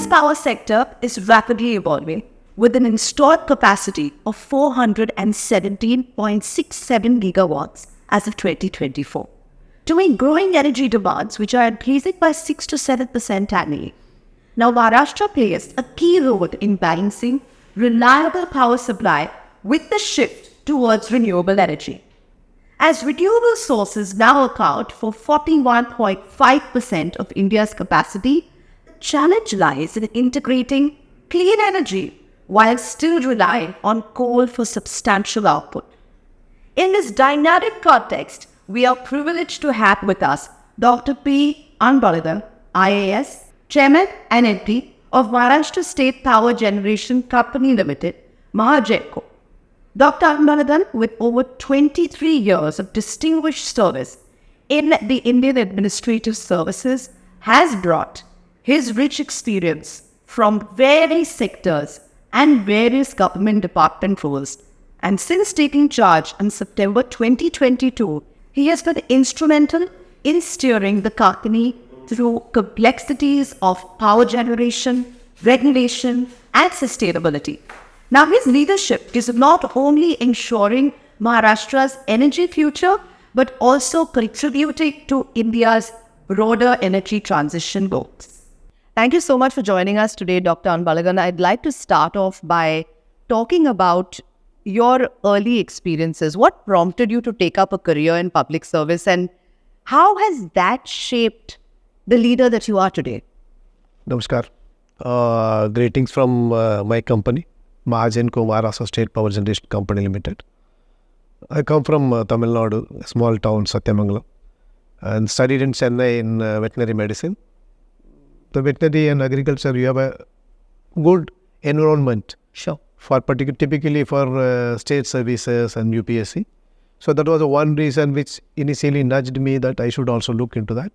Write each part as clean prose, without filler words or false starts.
India's power sector is rapidly evolving with an installed capacity of 417.67 gigawatts as of 2024, to meet growing energy demands which are increasing by 6 to 7% annually. Now, Maharashtra plays a key role in balancing reliable power supply with the shift towards renewable energy. As renewable sources now account for 41.5% of India's capacity, the challenge lies in integrating clean energy while still relying on coal for substantial output. In this dynamic context, we are privileged to have with us Dr. P. Anbalagan, IAS, Chairman and MP of Maharashtra State Power Generation Company Limited, Mahagenco. Dr. Anbalagan, with over 23 years of distinguished service in the Indian Administrative Services, has brought his rich experience from various sectors and various government department roles. And since taking charge in September 2022, he has been instrumental in steering the company through complexities of power generation, regulation, and sustainability. Now, his leadership is not only ensuring Maharashtra's energy future, but also contributing to India's broader energy transition goals. Thank you so much for joining us today, Dr. Anbalagan. I'd like to start off by talking about your early experiences. What prompted you to take up a career in public service, and how has that shaped the leader that you are today? Namaskar. Greetings from my company, Mahagenco, Maharashtra State Power Generation Company Limited. I come from Tamil Nadu, a small town, Satyamangalam, and studied in Chennai in veterinary medicine. The veterinary and agriculture, you have a good environment. Sure. Typically for state services and UPSC. So that was the one reason which initially nudged me that I should also look into that.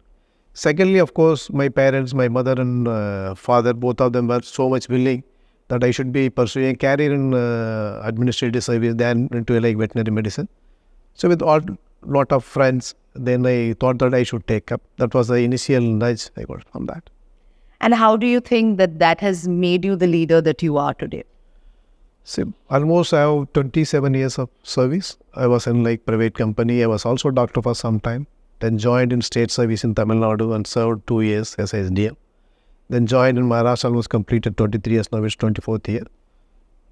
Secondly, of course, my parents, my mother and father, both of them were so much willing that I should be pursuing a career in administrative service than into like veterinary medicine. So with a lot of friends, then I thought that I should take up. That was the initial nudge I got from that. And how do you think that that has made you the leader that you are today? So almost I have 27 years of service. I was in like private company. I was also a doctor for some time. Then joined in state service in Tamil Nadu and served 2 years as SDM. Then joined in Maharashtra, almost completed 23 years, now it's 24th year.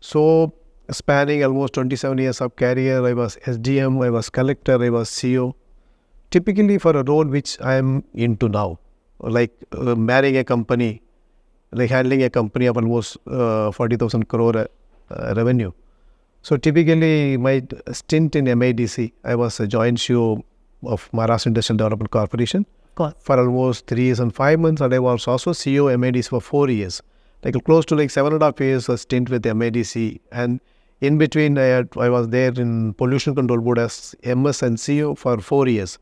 So spanning almost 27 years of career, I was SDM, I was collector, I was CEO. Typically for a role which I am into now, like managing a company, like handling a company of almost 40,000 crore revenue. So typically my stint in MIDC, I was a joint CEO of Maharashtra Industrial Development Corporation for almost 3 years and 5 months, and I was also CEO MIDC for 4 years. Like close to like 7.5 years a stint with MIDC, and in between I was there in Pollution Control Board as MS and CEO for 4 years.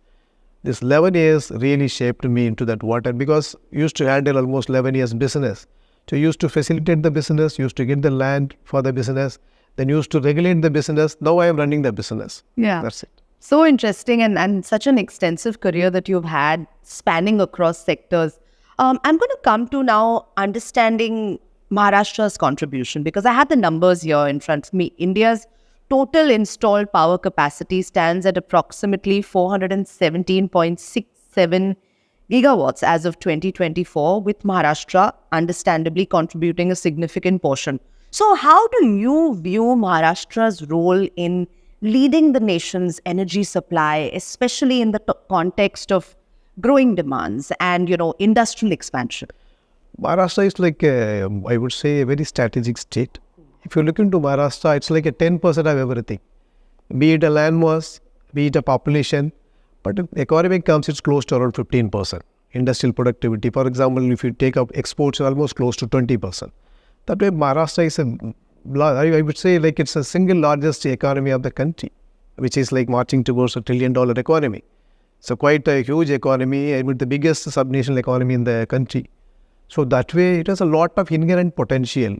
This 11 years really shaped me into that water, because I used to handle almost 11 years business. So used to facilitate the business, used to get the land for the business, then used to regulate the business. Now I am running the business. Yeah. That's it. So interesting, and such an extensive career that you've had spanning across sectors. I'm going to come to now understanding Maharashtra's contribution, because I have the numbers here in front of me. India's total installed power capacity stands at approximately 417.67 gigawatts as of 2024, with Maharashtra understandably contributing a significant portion. So how do you view Maharashtra's role in leading the nation's energy supply, especially in the context of growing demands and, industrial expansion? Maharashtra is like, I would say, a very strategic state. If you look into Maharashtra, it's like a 10% of everything. Be it a land mass, be it a population, but economic terms, it's close to around 15%. Industrial productivity, for example, if you take up exports, almost close to 20%. That way, Maharashtra is I would say like it's a single largest economy of the country, which is like marching towards $1 trillion economy. So quite a huge economy, I mean the biggest subnational economy in the country. So that way it has a lot of inherent potential,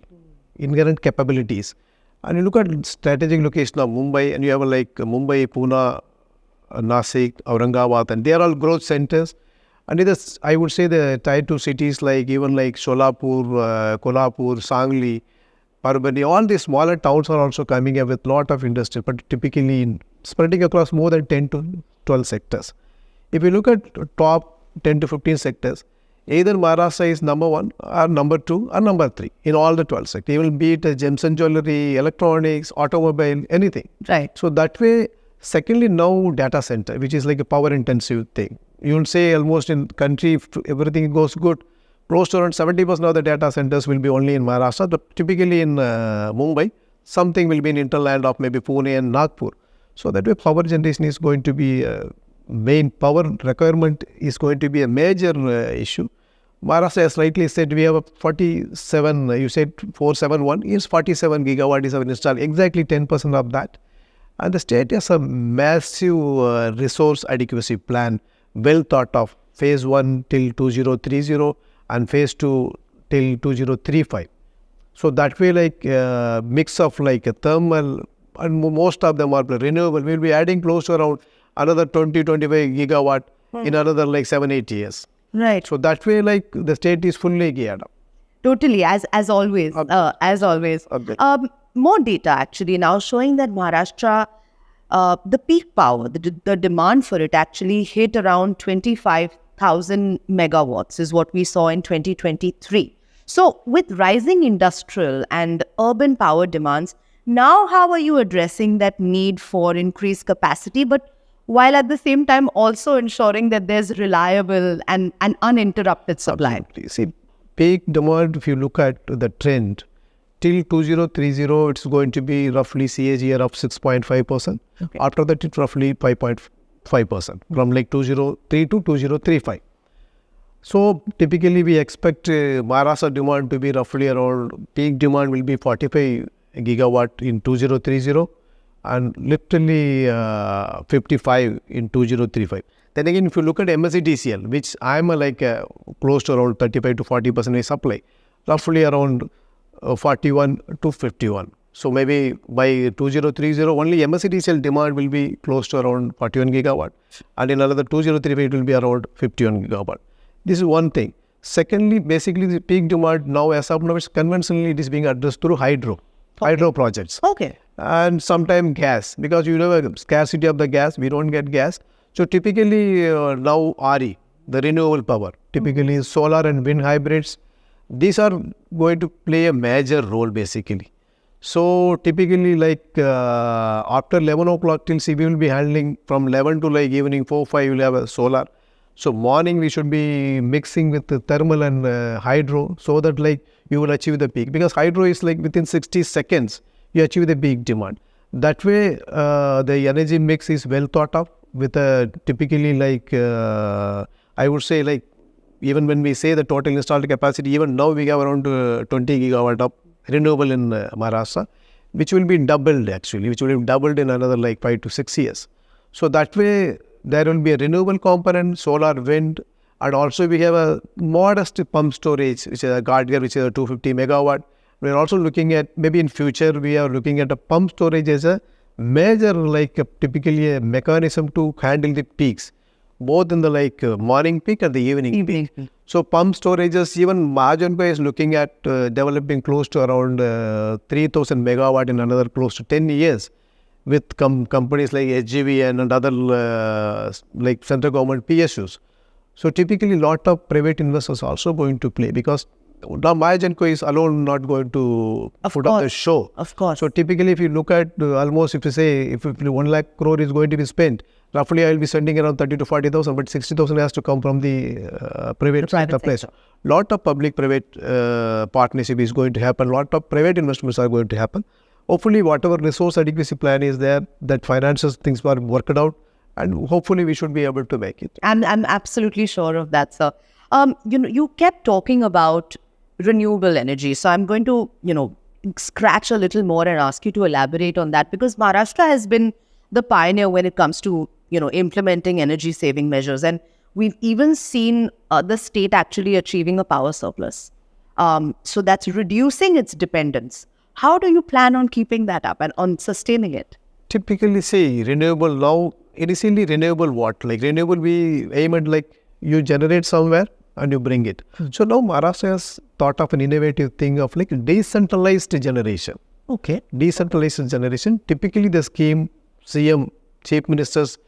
inherent capabilities. And you look at strategic location of Mumbai, and you have like Mumbai, Pune, Nasik, Aurangabad, and they are all growth centers. And it is, I would say the tier 2 cities like even like Solapur, Kolhapur, Sangli, Parbani, all these smaller towns are also coming up with lot of industry, but typically spreading across more than 10 to 12 sectors. If you look at top 10 to 15 sectors, either Maharashtra is number 1 or number 2 or number 3 in all the 12 sectors. Even be it gems and jewelry, electronics, automobile, anything. Right. So that way, secondly, now data center, which is like a power intensive thing. You will say almost in country, if everything goes good, close to around 70% of the data centers will be only in Maharashtra, but typically in Mumbai, something will be in interland of maybe Pune and Nagpur. So that way power generation is going to be main power requirement is going to be a major issue. Maharashtra has rightly said we have a 47, you said 471, is 47 gigawatt is our installed, exactly 10% of that. And the state has a massive resource adequacy plan, well thought of, phase 1 till 2030 and phase 2 till 2035. So that way like mix of like a thermal and most of them are renewable. We will be adding close to around another 20-25 gigawatt in another like 7-8 years. Right. So that way like the state is fully geared up. Totally, as always, as always. More data actually now showing that Maharashtra, the peak power, the demand for it actually hit around 25,000 megawatts is what we saw in 2023. So with rising industrial and urban power demands, now how are you addressing that need for increased capacity, but while at the same time also ensuring that there's reliable and uninterrupted supply? Absolutely. See, peak demand, if you look at the trend, till 2030, it's going to be roughly CAGR of 6.5%. Okay. After that, it's roughly 5.5% from like 2003 to 2035. So typically we expect Maharashtra demand to be roughly around, peak demand will be 45 gigawatt in 2030 and literally 55 in 2035. Then again, if you look at MSEDCL, which I am close to around 35 to 40% supply, roughly around 41 to 51. So maybe by 2030, only MSEDCL demand will be close to around 41 gigawatt, and in another 2035 it will be around 51 gigawatt. This is one thing. Secondly, basically the peak demand now, as of now, it's conventionally it is being addressed through hydro projects. Okay. And sometimes gas, because you know a scarcity of the gas, we don't get gas. So typically now RE, the renewable power, typically solar and wind hybrids, these are going to play a major role basically. So typically like after 11 o'clock till we will be handling from 11 to like evening 4-5 we will have a solar. So morning we should be mixing with the thermal and hydro so that like you will achieve the peak, because hydro is like within 60 seconds you achieve the peak demand. That way the energy mix is well thought of with a typically like I would say like even when we say the total installed capacity, even now we have around 20 gigawatt of renewable in Maharashtra, which will be doubled actually, which will be doubled in another like 5 to 6 years. So that way there will be a renewable component, solar, wind, and also we have a modest pump storage, which is a Guardian, which is a 250 megawatt. We are also looking at, maybe in future, we are looking at a pump storage as a major, like typically a mechanism to handle the peaks, both in the like morning peak and the evening peak. So pump storages, even Mahagenco is looking at developing close to around 3,000 megawatt in another close to 10 years with companies like SGV and other like central government PSUs. So typically lot of private investors also going to play, because now Mahagenco is alone not going to put up the show. Of course. So typically if you look at almost, if you say if 1 lakh crore is going to be spent, roughly I will be spending around 30 to 40,000, but 60,000 has to come from the private place. Lot of public-private partnership is going to happen. Lot of private investments are going to happen. Hopefully, whatever resource adequacy plan is there, that finances things were worked out, and hopefully we should be able to make it. I'm absolutely sure of that, sir. You kept talking about renewable energy, so I'm going to scratch a little more and ask you to elaborate on that, because Maharashtra has been the pioneer when it comes to implementing energy saving measures, and we've even seen the state actually achieving a power surplus. So that's reducing its dependence. How do you plan on keeping that up and on sustaining it? Typically, say renewable now, initially renewable what? Like renewable we aim at like you generate somewhere and you bring it. So now Maharashtra has thought of an innovative thing of like decentralized generation. Okay. Decentralized generation. Typically the scheme, CM, Chief Minister's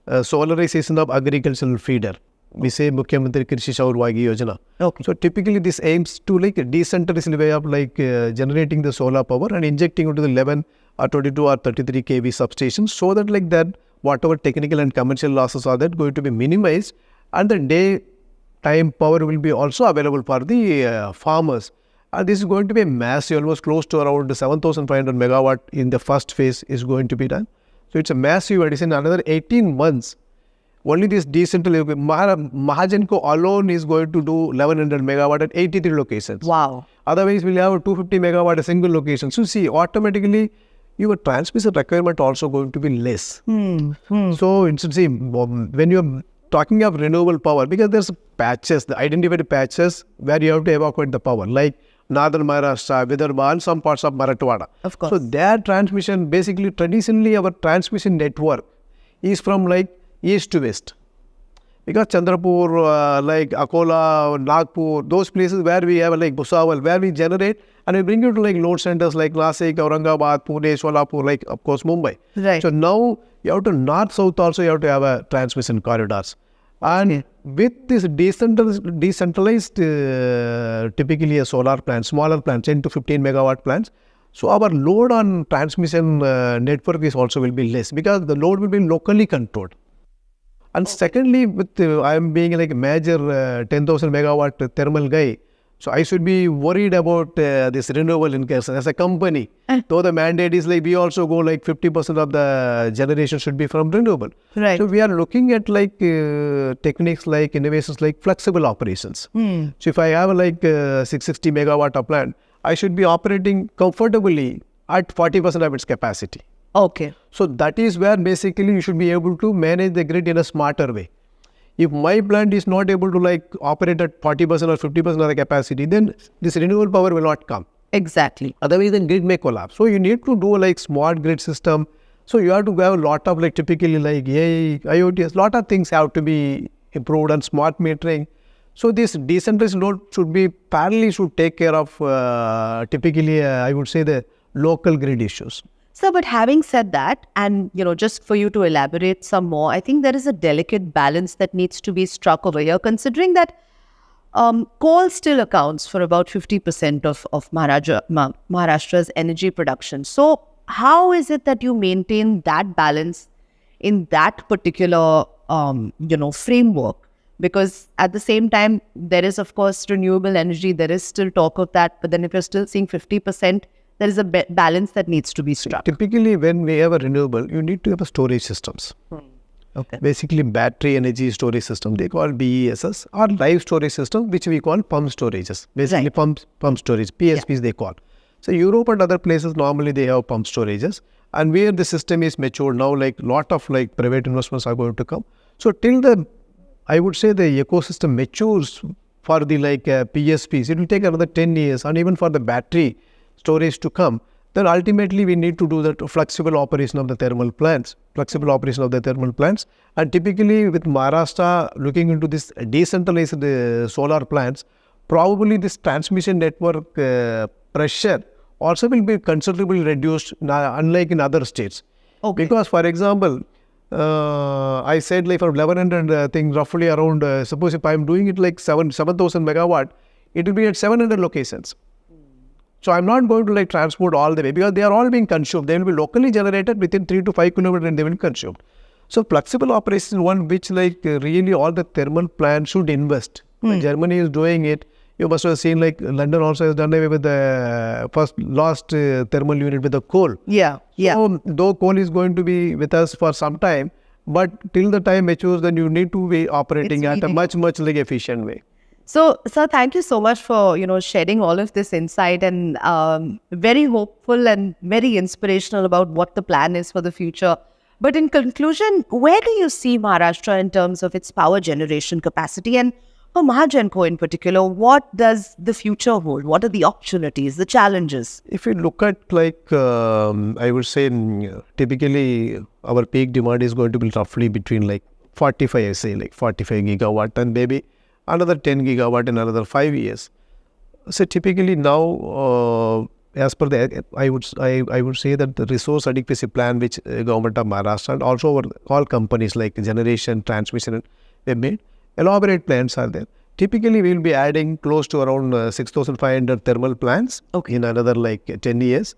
solarization of agricultural feeder. We say Mukhyamantri Krishi Shaur Vagi Yojana. Okay. So typically this aims to like a decentralized way of like generating the solar power and injecting into the 11 or 22 or 33 kV substations, so that like that whatever technical and commercial losses are that going to be minimized, and the daytime power will be also available for the farmers. And this is going to be massive, almost close to around 7,500 megawatt in the first phase is going to be done. So it's a massive addition. Another 18 months. Only this decentralized Mahagenco alone is going to do 1100 megawatt at 83 locations. Wow. Otherwise, we'll have 250 megawatt at a single location. So see, automatically your transmission requirement also going to be less. So when you're talking of renewable power, because there's patches, the identified patches where you have to evacuate the power, like Northern Maharashtra, Vidarbha, and some parts of Marathwada. Of course. So their transmission, basically traditionally our transmission network is from like east to west. Because Chandrapur, like Akola, Nagpur, those places where we have like Bhusawal, where we generate and we bring it to like load centers like Nasik, Aurangabad, Pune, Solapur, like of course Mumbai. Right. So now you have to north-south also you have to have a transmission corridors. And with this decentralized typically a solar plant, smaller plants, 10 to 15 megawatt plants, so our load on transmission network is also will be less, because the load will be locally controlled. And secondly, with I am being like a major 10,000 megawatt thermal guy, so I should be worried about this renewable in case as a company. Though the mandate is like we also go like 50% of the generation should be from renewable. Right. So we are looking at like techniques like innovations like flexible operations. So if I have like 660 megawatt of plant, I should be operating comfortably at 40% of its capacity. Okay. So that is where basically you should be able to manage the grid in a smarter way. If my plant is not able to like operate at 40% or 50% of the capacity, then this renewable power will not come. Exactly. Otherwise, then grid may collapse. So you need to do like smart grid system. So you have to have a lot of like typically like AI, IoT, lot of things have to be improved, and smart metering. So this decentralized load should be parallelly should take care of typically I would say the local grid issues. So, but having said that, and just for you to elaborate some more, I think there is a delicate balance that needs to be struck over here, considering that coal still accounts for about 50% of Maharashtra's energy production. So, how is it that you maintain that balance in that particular framework? Because at the same time, there is of course renewable energy. There is still talk of that, but then if you're still seeing 50%. There is a balance that needs to be struck. Typically, when we have a renewable, you need to have a storage systems. Okay. Basically, battery energy storage system, they call BESS, or live storage system, which we call pump storages. Basically, Right. pump storage, PSPs they call. So, Europe and other places, normally they have pump storages. And where the system is mature now, like lot of like private investments are going to come. So, till I would say the ecosystem matures for the like PSPs, it will take another 10 years, and even for the battery storage to come, then ultimately we need to do that flexible operation of the thermal plants. And typically with Maharashtra looking into this decentralized solar plants, probably this transmission network pressure also will be considerably reduced, unlike in other states. Okay. Because for example, I said like for 1100 things roughly around, suppose if I am doing it like 7,000 megawatt, it will be at 700 locations. So I'm not going to like transport all the way, because they are all being consumed. They will be locally generated within 3 to 5 kilometers and they will be consumed. So flexible operation is one which like really all the thermal plants should invest. Germany is doing it. You must have seen like London also has done away with the last thermal unit with the coal. Yeah. So though coal is going to be with us for some time, but till the time matures, then you need to be operating at a much like efficient way. So, sir, thank you so much for, shedding all of this insight, and very hopeful and very inspirational about what the plan is for the future. But in conclusion, where do you see Maharashtra in terms of its power generation capacity? And for Mahagenco in particular, what does the future hold? What are the opportunities, the challenges? If you look at like, I would say typically our peak demand is going to be roughly between like 45, I say like 45 gigawatt, and maybe another 10 gigawatt in another 5 years. So typically now, as per the, I would say that the resource adequacy plan which government of Maharashtra and also all companies like generation, transmission, they made elaborate plans are there. Typically, we will be adding close to around 6,500 thermal plants in another like 10 years.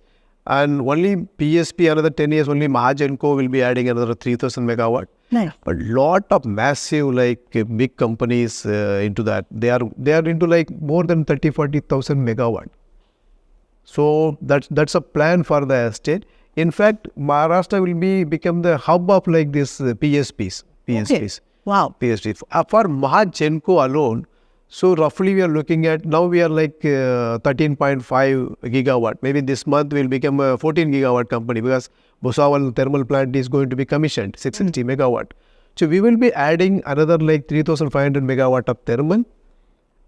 And only PSP another 10 years, only Mahagenco will be adding another 3,000 megawatt. Nice. But lot of massive like big companies into that. They are into like more than 30,000-40,000 megawatt. So that's a plan for the state. In fact, Maharashtra will become the hub of like this PSPs. Okay. Wow. PSPs. For Mahagenco alone, so roughly we are looking at, now we are like 13.5 gigawatt. Maybe this month we will become a 14 gigawatt company because Bhusawal thermal plant is going to be commissioned, 660 megawatt. So we will be adding another like 3,500 megawatt of thermal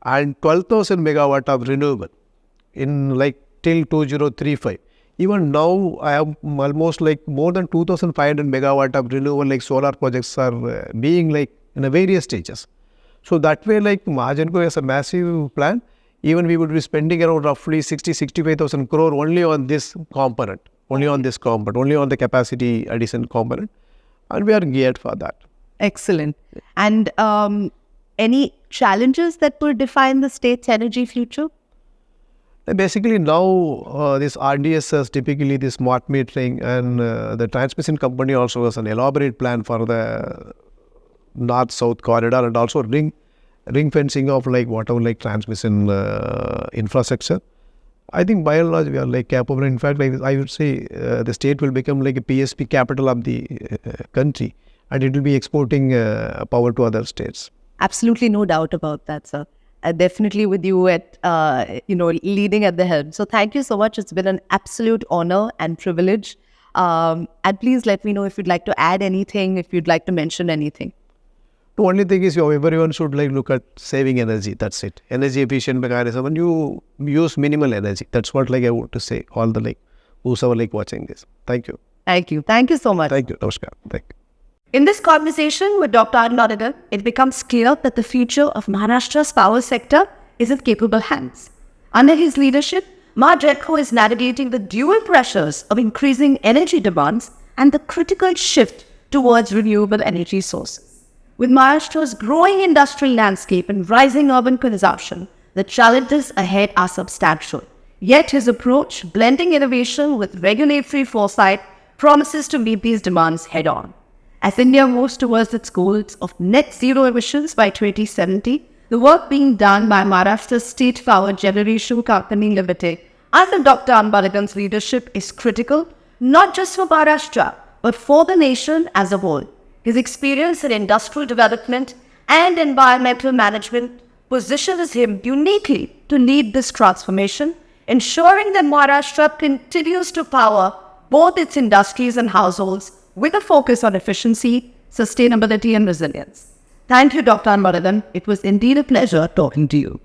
and 12,000 megawatt of renewable in like till 2035. Even now I have almost like more than 2,500 megawatt of renewable like solar projects are being like in a various stages. So that way, like Mahagenco has a massive plan. Even we would be spending around roughly 65,000 crore only on this component, only on the capacity addition component, and we are geared for that. Excellent. And any challenges that will define the state's energy future? Basically now this RDSS, typically this smart metering, and the transmission company also has an elaborate plan for the north-south corridor and also ring fencing of like whatever like transmission infrastructure. I think by and large we are like capable. In fact, like I would say the state will become like a PSP capital of the country, and it will be exporting power to other states. Absolutely no doubt about that, sir. Definitely with you at, leading at the helm. So thank you so much. It's been an absolute honor and privilege. And please let me know if you'd like to add anything, if you'd like to mention anything. The only thing is everyone should like look at saving energy. That's it. Energy efficient mechanism, and you use minimal energy. That's what like I want to say. All the like who's ever like watching this. Thank you. Thank you. Thank you so much. Thank you. Namaskar. Thank you. In this conversation with Dr. Anbalagan, it becomes clear that the future of Maharashtra's power sector is in capable hands. Under his leadership, Mahagenco is navigating the dual pressures of increasing energy demands and the critical shift towards renewable energy sources. With Maharashtra's growing industrial landscape and rising urban consumption, the challenges ahead are substantial. Yet his approach, blending innovation with regulatory foresight, promises to meet these demands head-on. As India moves towards its goals of net zero emissions by 2070, the work being done by Maharashtra's State Power Generation Company Limited under Dr. Anbalagan's leadership is critical, not just for Maharashtra, but for the nation as a whole. His experience in industrial development and environmental management positions him uniquely to lead this transformation, ensuring that Maharashtra continues to power both its industries and households with a focus on efficiency, sustainability, and resilience. Thank you, Dr. Anbalagan. It was indeed a pleasure talking to you.